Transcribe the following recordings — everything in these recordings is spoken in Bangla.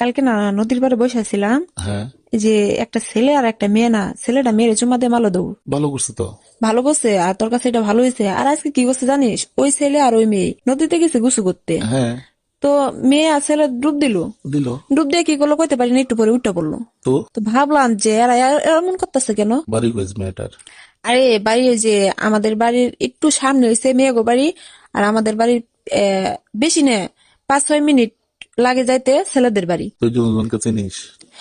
কালকে না নদীর পাড়ে বসে ছিলাম, হ্যাঁ, এই যে একটা ছেলে আর একটা মেয়ে, না ছেলেটা মেয়ের চুমা দিয়ে মালো দেবো, ভালো করছে তো। ভালো করছে আর তোর কাছে এটা ভালো হয়েছে। আর আজকে কি করছে জানিস, ওই ছেলে আর ওই মেয়ে নদীতে গেছে গোসু করতে। হ্যাঁ, তো মেয়ে আর ছেলে ডুব দিল, দিল ডুব দিয়ে কি করলো কইতে পারিনি, একটু পরে উঠে পড়লো। তো। তো ভাবলাম যে এরা এমন করতেছে কেন। বাড়ি কইজ মেয়েটার? আরে বাড়ি ওই যে আমাদের বাড়ির একটু সামনে হয়েছে মেয়েগো বাড়ি, আর আমাদের বাড়ির বেশি না, 5-6 মিনিট লাগে যাইতে ছেলেদের বাড়ি। তুই দুজনকে চিনিস?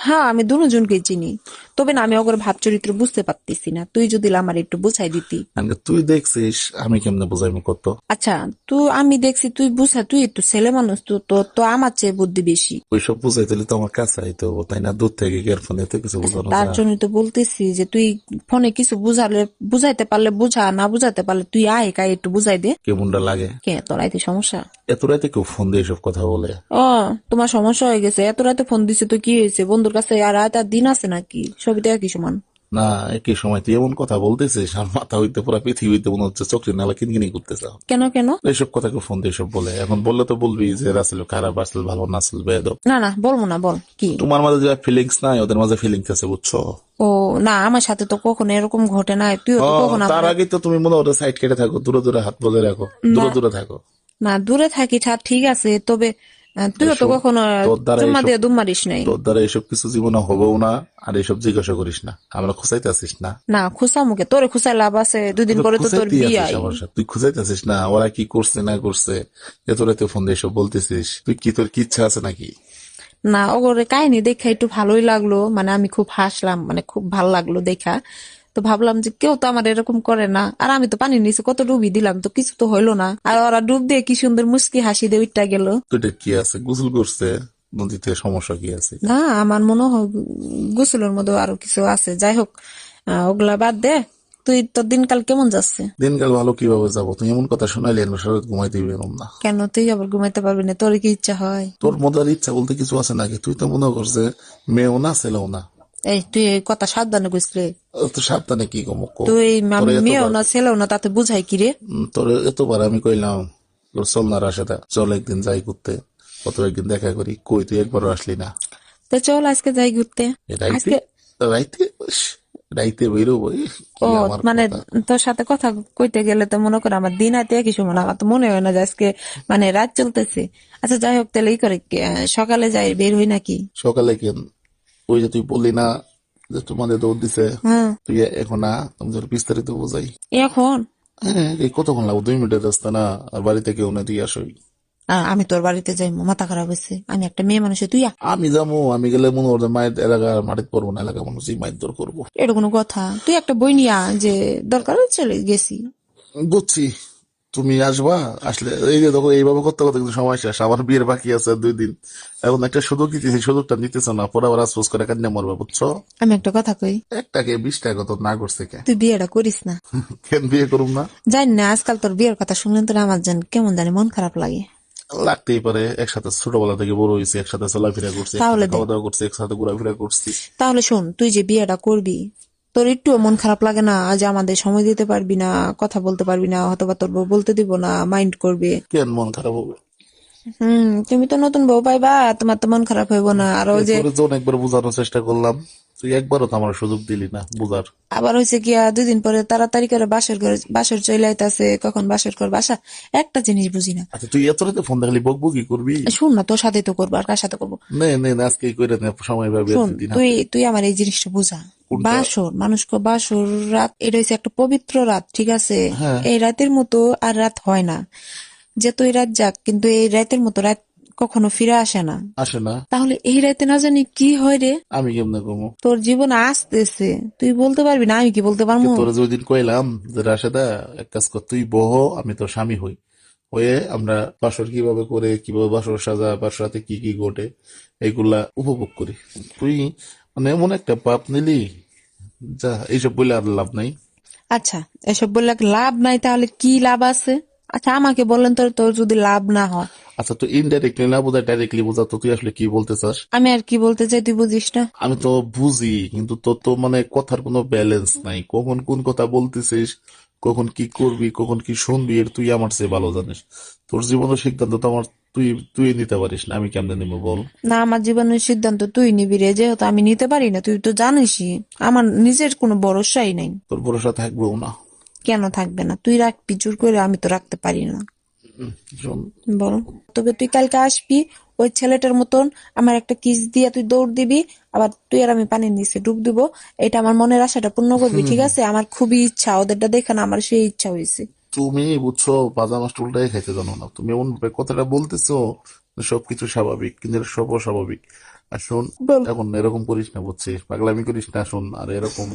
হ্যাঁ, আমি দুজনকে চিনি, তবে না আমি ওর ভাব চরিত্র বুঝতে পারতেছি না, তুই যদি আমার একটু বুঝাই দিতি। আগে তুই দেখছিস, আমি কেমনে বুঝাইবো কত? আচ্ছা, তুই আমি দেখছি তুই বুঝা, তুই একটু ছেলে মানুষ, তো তো তো আমার চেয়ে বুদ্ধি বেশি। ওইসব বুঝাইতে হলে তো আমার কাছে আইতে হবো, তাই না? দূর থেকে কি আর ফোনে তো কিছু আচ্ছা, বোঝানো তার যায়? জন্য তো বলতেছি যে তুই ফোনে কিছু বুঝালে, বুঝাইতে পারলে বুঝা, না বুঝাতে পারলে তুই আয় কাই একটু বুঝাই দে। কেমনটা লাগে? কে তোর আইতে সমস্যা? এত রাতে কেউ ফোন দিয়ে এসব কথা বলে? ও, তোমার সমস্যা হয়ে গেছে, এত রাতে ফোন দিছে তো কি হয়েছে, বন্ধুর কাছে আর রাত আর দিন আছে নাকি, সবই তো একই সমান। না, একই সময় তুই এমন কথা বলতেছিস আর মাথা হইতে পুরো পৃথিবীতে মনে হচ্ছে চোখের নালা কিনকিনি করতেছে। কেন কেন? এইসব কথা কেউ ফোন দিয়ে এসব বলে? এখন বললে তো বলবি যে রাসেল খারাপ, রাসেল ভালো, নাসেল বেয়াদব। না না, বলবো না, বল কি। তোমার মাঝে যে ফিলিংস নাই, ওদের মাঝে ফিলিংস আছে, বুঝছো? ও না, আমার সাথে তো কখনো এরকম ঘটে নাই, তুইও তো কখনো তার আগে তো তুমি মনে হয় সাইড কেটে থাকো, দূরে দূরে হাত বজায় রাখো, না দূরে দূরে থাকো। না, দূরে থাকি ঠিক আছে, তবে তুইও তো শোন, কখনো তোর দ্বারা চুম্মা এইসব দিয়ে দুম মারিস নাই। তোর দ্বারা এইসব কিছু জীবনে হবেও না। আর এইসব জিজ্ঞাসা করিস না, আমরা খুঁজাইতে আসিস না। না খুসা মুখে তোরে খুসাই লাভ আছে, 2 দিন তুই পরে তো তোর খুঁজাইতে আসিস বিয়াই। আমার সাথে, তুই খুঁজাইতে আসিস না ওরা কি করছে না করছে। এত রাতে ফোন দিয়ে এসব বলতেছিস, তুই কি, তোর কি ইচ্ছা আছে নাকি? না, ওগরে কাহিনী দেখা একটু ভালোই লাগলো, মানে আমি খুব হাসলাম, মানে খুব ভালো লাগলো দেখা। তো ভাবলাম যে কেউ তো আমার এরকম করে না, আর আমি তো পানির নিচে কত ডুবি দিলাম, তো কিছু তো হইলো না, আর ওরা ডুব দিয়ে কি সুন্দর মুস্কি হাসি দিয়ে উঠটা গেল। তো এটা কি আছে, গোসল করছে নদীতে, সমস্যা কি আছে? না, আমার মনে হয় গোসলের মধ্যে আরো কিছু আছে, যাই হোক, ওগুলা বাদ দে। তুই তোর দিনকাল কেমন যাচ্ছে? দিনকাল ভালো কিভাবে যাবো? তুই এমন কথা শোনাইলে আমি সারা রাত ঘুমাইতে বেরোম না। কেন, তুই আবার ঘুমাইতে পারবি না? তোর কি ইচ্ছা হয়? তোর মজার ইচ্ছা বলতে কিছু আছে নাকি? তুই তো মনে করছে মেয়েও না ছেলেও না। এই তুই এই কথা সাবধানে কইসলে। তো সাবধানে কি কম কো? তুই তোরে আমি মেয়েও এতবার না ছেলেও না, তাতে বুঝাই কি রে? তোরে এতবার আমি কইলাম তোর চল না রাশেদা, চল একদিন যাই ঘুরতে, কত একদিন দেখা করি, কই তুই একবারও আসলি না। তো চল আজকে যাই ঘুরতে। রাইতে, আজকে রাইতে, ইস, রাইতে বেরোবো? কি ও, আমার মানে কথা! তোর সাথে কথা কইতে গেলে তো মনে কর আমার দিন রাতে একই সময়, আমার তো মনে হয় না যে আজকে মানে রাত চলতেছে। আচ্ছা যাই হোক, তাহলে ই করে কি, সকালে যাই বের হই নাকি? সকালে কেন? ওই যে তুই বললি না যে তোমাদের দৌড় দিছে, হ্যাঁ। তুই এখন না, তুমি ধর বিস্তারিত বোঝাই। এখন হ্যাঁ, এই কতক্ষণ লাগবে? 2 মিনিটের রাস্তা না, আর বাড়িতে কেউ না, তুই আসই। আমি তোর বাড়িতে যাই, মাথা খারাপ হয়েছে, আমি একটা মেয়ে মানুষ, তুই আমি যাবো, আমি গেলে মনে করছে মায়ের এলাকা মাটিতে পড়বো না, এলাকা মানুষই মায়ের দর করবো। এটা কোনো কথা? তুই একটা বই নিয়া যে দরকার হলে চলে গেছি। বুঝছি, তুমি আসবা, আসলে এই যে দেখো এইভাবে করতে করতে কিন্তু সময় শেষ, আমার বিয়ের বাকি আছে আর 2 দিন। এখন একটা সুযোগ দিতেছি, সুযোগটা নিতেছ না, পরে আবার আফসোস করে কান্না মরবা, বুঝছো? আমি একটা কথা কই, একটাকে 20 টাকা তো না করছে কে? তুই বিয়েটা করিস না। কেন বিয়ে করুম না? জানি না, আজকাল তোর বিয়ের কথা শুনলে তোর আমার কেমন জানি মন খারাপ লাগে। লাগতেই পারে, একসাথে ছোটবেলা থেকে বড় হয়েছি, একসাথে চলাফেরা করছি, তাহলে একসাথে দে, খাওয়া দাওয়া করছি, একসাথে ঘোরাফেরা করছি। তাহলে শোন, তুই যে বিয়েটা করবি, তোর একটুও মন খারাপ লাগে না যে আমাদের সময় দিতে পারবি না, কথা বলতে পারবি না, অথবা তোর বউ বলতে দিব না, মাইন্ড করবে? কেন মন খারাপ হবে? তুমি তো নতুন বউ পাইবা, তোমার তো মন খারাপ হইব না? আর ওই যে তোর যখন একবার বোঝানোর চেষ্টা করলাম, তুই একবারও তো আমার সুযোগ দিলি না বুঝার। আবার হয়েছে কি, 2 দিন পরে তাড়াতাড়ি করে বাসর চলে আইতাছে, কখন বাসর কর বাসা, একটা জিনিস বুঝি না। আচ্ছা, তুই এত রাতে ফোন দেখালি বকবকি করবি? শুন না, তোর সাথে তো করবো, আর কার সাথে করবো? নে নে নে, আজকেই করে নে, সময় পাবি শোন, আজকে দিন তুই হাতে। তুই আমার এই জিনিসটা বুঝা। কোনটা? বাসর মানুষকে, বাসর রাত এটা হচ্ছে একটা পবিত্র রাত, ঠিক আছে? হ্যাঁ, এই রাতের মতো আর রাত হয় না, যে তুই রাত যাক, কিন্তু এই রাতের মতো রাত কখনো ফিরে আসে না। আসে না। তাহলে এই রাতে না জানি কি হয় রে, আমি কেমনে কমো? তোর জীবনে আসতেছে, তুই বলতে পারবি না, আমি কি বলতে পারবো? তোর যে ওই দিন কইলাম যে রাশেদা, এক কাজ কর, তুই বহ, আমি তোর স্বামী হই, হয়ে আমরা বাসর কিভাবে করে, কিভাবে বাসর সাজা, বাসর রাতে কি কি ঘটে, এইগুলা উপভোগ করি। তুই মানে এমন একটা পাপ নিলি, যা এইসব বলে আর লাভ নাই। আচ্ছা, এসব বললে লাভ নাই, তাহলে কি লাভ আছে? আচ্ছা আমাকে বললেন তোর তোর যদি লাভ না হয়, আচ্ছা, তুই ইনডাইরেক্টলি না বোঝা ডাইরেক্টলি বোঝা তো তুই আসলে কি বলতে চাস? আমি আর কি বলতে চাই তুই বুঝিস না? আমি তো বুঝি, কিন্তু তোর তো মানে কথার কোনো ব্যালেন্স নাই, কখন কোন কথা বলতেছিস, কখন কি করবি, কখন কি শুনবি, এর তুই আমার চেয়ে ভালো জানিস। তোর জীবনের সিদ্ধান্ত তো আমার তুই তুই নিতে পারিস না, আমি কেমনে নিবো বল? না, আমার জীবনের সিদ্ধান্ত তুই নিবি রে, যেহেতু আমি নিতে পারি না, তুই তো জানিসই আমার নিজের কোনো ভরসাই নাই। তোর ভরসা থাকবেও না। কেন থাকবে না? তুই রাখবি জোর করে, আমি তো রাখতে পারি না। শোন, বল। তবে তুই কালকে আসবি, ওই ছেলেটার মতন আমার একটা কিস দিয়ে তুই দৌড় দিবি, আবার তুই আর আমি পানির নিচে ডুব দিব। এটা আমার মনের আশাটা পূর্ণ করবি, ঠিক আছে? আমার খুবই ইচ্ছা, ওদেরটা দেখে না আমার সেই ইচ্ছা হয়েছে। তুমি বুঝছো পাজা মাছ উল্টাই খাইতে জানো না, তুমি এমন ভাবে কথাটা বলতেছো সবকিছু স্বাভাবিক, কিন্তু এটা সব অস্বাভাবিক। আর শোন, বল। এখন এরকম করিস না, বুঝছিস? পাগলামি করিস না, শোন। আর এরকম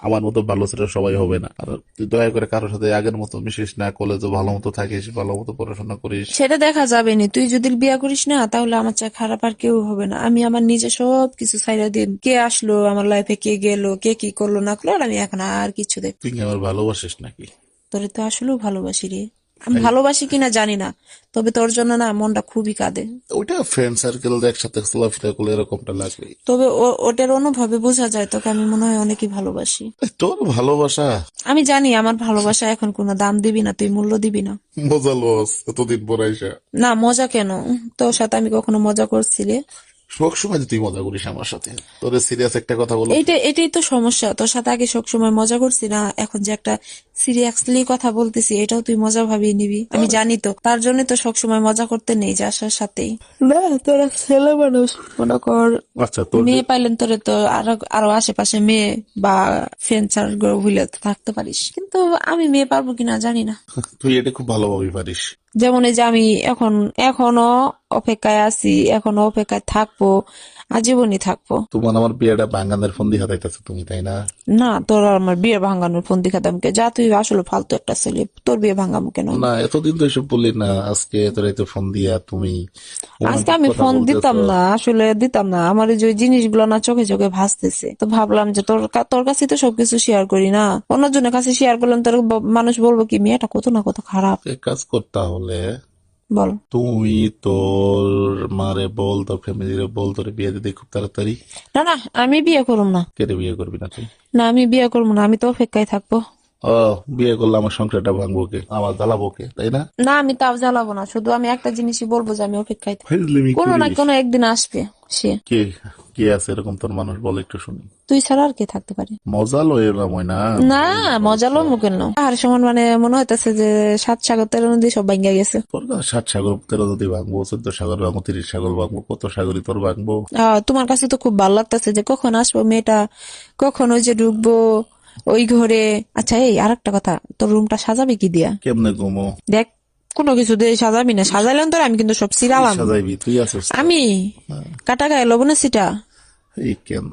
আমার মতো ভালো ছেলে সবাই হবে না। আর তুই দয়া করে কারোর সাথে আগের মতো মিশিস না, কলেজে ভালো মতো থাকিস, ভালো মতো পড়াশোনা করিস। সেটা দেখা যাবে নি, তুই যদি বিয়ে করিস না তাহলে আমার চেয়ে খারাপ আর কেউ হবে না। আমি আমার নিজে সব কিছু ছাইড়া দিন, কে আসলো আমার লাইফে, কে গেল, কে কি করলো না করলো, আর আমি এখন আর কিছু দেখ। তুই কি আমার ভালোবাসিস নাকি? তোরে তো আসলেও ভালোবাসি রে। আমি ভালোবাসি কিনা জানি না, তবে তোর জন্য না মনটা খুবই কাঁদে। ওইটা ফ্রেন্ড সার্কেল একসাথে চলাফেরা করলে এরকমটা লাগবে। তবে ওটার অনুভবে বোঝা যায় তোকে আমি মনে হয় অনেকই ভালোবাসি। তোর ভালোবাসা আমি জানি আমার ভালোবাসা এখন কোনো দাম দিবি না, তুই মূল্য দিবি না। মজা লস এতদিন পর আইসা। না, মজা কেন? তোর সাথে আমি কখনো মজা করছি রে? সব সময় যে তুই মজা করিস আমার সাথে, তোর সিরিয়াস একটা কথা বলো। এটাই তো সমস্যা, তোর সাথে আগে সবসময় মজা করছি না, এখন যে একটা সিরিয়াসলি কথা বলতেছি এটাও তুই মজা ভাবিয়ে নিবি, আমি জানি তো। তার জন্য তো সবসময় মজা করতে নেই যে আসার সাথেই। না, তোরা ছেলে মানুষ, মনে কর আচ্ছা, তোর মেয়ে পাইলেন তোরে তো আরো আরো আশেপাশে মেয়ে বা ফ্রেন্ড সার্কেল হইলে তো থাকতে পারিস, কিন্তু আমি মেয়ে পারবো কিনা জানি না। তুই এটা খুব ভালোভাবে পারিস। যেমন এই যে আমি এখনো অপেক্ষায় আছি, এখনো অপেক্ষায় থাকবো, আজীবনই থাকবো। তোমার আমার বিয়েটা বাঙ্গানের ফোন দিয়ে হাতাইতেছো তুমি, তাই না? না, তোর আর আমার বিয়ে ভাঙানোর ফোন দেখাতাম কে? যা, তুই আসলে ফালতু একটা ছেলে, তোর বিয়ে ভাঙামো কেন আমি? না, এতদিন তো এসব বললি না, আজকে তোর তো ফোন দিয়া তুমি আজকে রোমান্টিক আমি কথা ফোন দিতাম বলতেছো। না, আসলে দিতাম না। আমার এই যে ওই জিনিসগুলো না চোখে চোখে ভাসতেছে, তো ভাবলাম যে তোর কাছে তো সবকিছু শেয়ার করি না, অন্যজনের কাছে শেয়ার করলাম তোর মানুষ বলবো কি মেয়েটা কত না কত খারাপ। এক কাজ করতে হলে বল। তুই তোর মারে বল, তোর ফ্যামিলিরে বল, তোর বিয়ে দিতে খুব তাড়াতাড়ি। না না, আমি বিয়ে করব না। কেটে বিয়ে করবি না তুই? না, আমি বিয়ে করবো না, আমি তো অপেক্ষায় থাকবো। ও, বিয়ে করলে আমার সংসারটা ভাঙবো কে, আমার জ্বালাবো কে, তাই না? না, আমি তাও জ্বালাবো না, শুধু আমি একটা জিনিসই বলবো যে আমি অপেক্ষায় থাকবো। ফাইজলামি কোনো না করিস। কোনো একদিন আসবে সে। কে কে আছে এরকম তোর মানুষ, বল একটু শুনি। তুই ছাড়া আর কে থাকতে পারে? মজা লয় এলাম হয় না। না, মজা লো মুখের নাও আর সমান, মানে মনে হইতেছে যে 7 সাগর 13 নদী সব ভাঙ্গা গেছে। তোর না 7 সাগর 13 নদী ভাঙবো, 14 সাগর ভাঙবো, 30 সাগর ভাঙবো, কত সাগরই তোর ভাঙবো। তোমার কাছে তো খুব ভালো লাগতেছে যে কখন আসবো মেয়েটা, কখন ওই যে ঢুকবো ওই ঘরে। আচ্ছা, এই আরেকটা কথা, তোর রুমটা সাজাবি কি দিয়া? কেমনে ঘুমো? দেখ, কোনো কিছু দিয়ে সাজাবি না, সাজাইলেন তোর আমি কিন্তু সব সিরালাম। সাজাইবি তুই আছিস তো। আমি কাটা গায়ে লবণের সিটা এই কেন?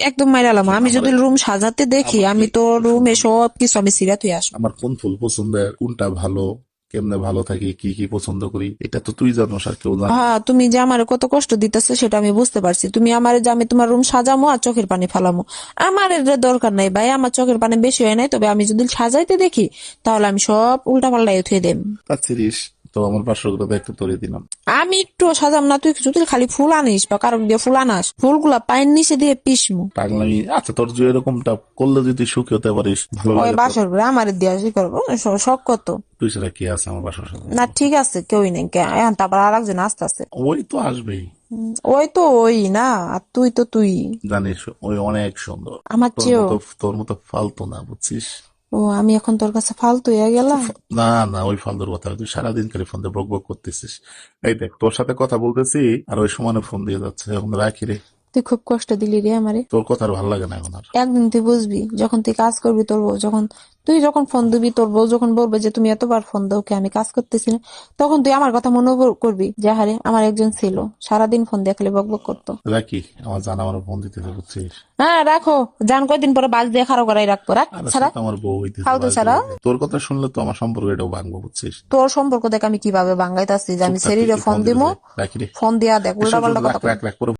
একদম মাইরালাম। আমি যদি রুম সাজাতে দেখি, আমি তোর রুমে সব কিছু আমি সিরা তুই আসবো। আমার কোন ফুল পছন্দের, কোনটা ভালো, কেমনে ভালো থাকি, কি কি পছন্দ করি, এটা তো তুই জানোস, আর কেউ জানে? হ্যাঁ, তুমি যে আমার কত কষ্ট দিতেছে সেটা আমি বুঝতে পারছি। তুমি আমার যে আমি তোমার রুম সাজামো আর চোখের পানি ফেলামো, আমার এর দরকার নাই ভাই। আমার চোখের পানি বেশি হয় নাই, তবে আমি যদি সাজাইতে দেখি তাহলে আমি সব উল্টা পাল্টাই উঠিয়ে দেব। পাচ্ছিস তো, আমার 500 টাকা একটু তোরে দিলাম। আমি একটু সাজাম না? তুই যদি খালি ফুল আনিস বা কারণ দিয়ে ফুল আনাস, ফুলগুলা পায়ের নিচে দিয়ে পিসমু। পাগলামি। আচ্ছা, তোর যে এরকমটা করলে যদি সুখী হতে পারিস, ভালো ওই লাগে তো। বাসর করে আমার দিয়া কি করবো? শখ কত? তুই ছাড়া কি আছে আমার বাসার সাথে? না, ঠিক আছে, কেউই নেই। এখন তারপর আর একজন আসতে আছে। ওই তো আসবেই। ওই তো ওই না, আর তুই তো তুই জানিস ওই অনেক সুন্দর। আমার চেয়েও। তোর মতো ফালতু না, বুঝছিস? ও, আমি এখন তোর কাছে ফালতু হয়ে গেলাম? না না, ওই ফালতুর কথা না। তুই সারাদিন করে ফোন দিয়ে বক বক করতেছিস। এই দেখ, তোর সাথে কথা বলতেছি আর ওই সমানে ফোন দিয়ে যাচ্ছে, এখন রাখি রে। তুই খুব কষ্ট দিলি রে আমারে। তোর কথা আর ভালো লাগে না এখন আর। একদিন তুই বুঝবি, যখন তুই কাজ করবি, তোর বউ যখন, তুই যখন ফোন দিবি, তোর বউ যখন বলবে যে তুমি এতবার ফোন দাও কে, আমি কাজ করতেছি না, তখন তুই আমার কথা মনে করবি যে হারে আমার একজন ছিল সারাদিন ফোন দিয়ে খালি বক বক করতো। রাখি, আমার জানা আমার ফোন দিতে, বুঝছিস? হ্যাঁ রাখো, জান কয়দিন পরে বাজ দিয়ে খারো করাই রাখবো, রাখ আর ছাড়া। সে তো আমার বউ হইতেছে, ফালতু ছাড়া। তোর কথা শুনলে তো আমার সম্পর্ক এটাও ভাঙবো, বুঝছিস? তোর সম্পর্ক দেখ আমি কিভাবে ভাঙ্গাইতাছি, যে আমি চুপ থাক, তুই শরীরে একটু ফোন ফোন দিতে দিমু, দে। রাখি রে। ফোন দিয়া দেখ উল্টা পাল্টা রাখ কথা। রাখ রাখ করে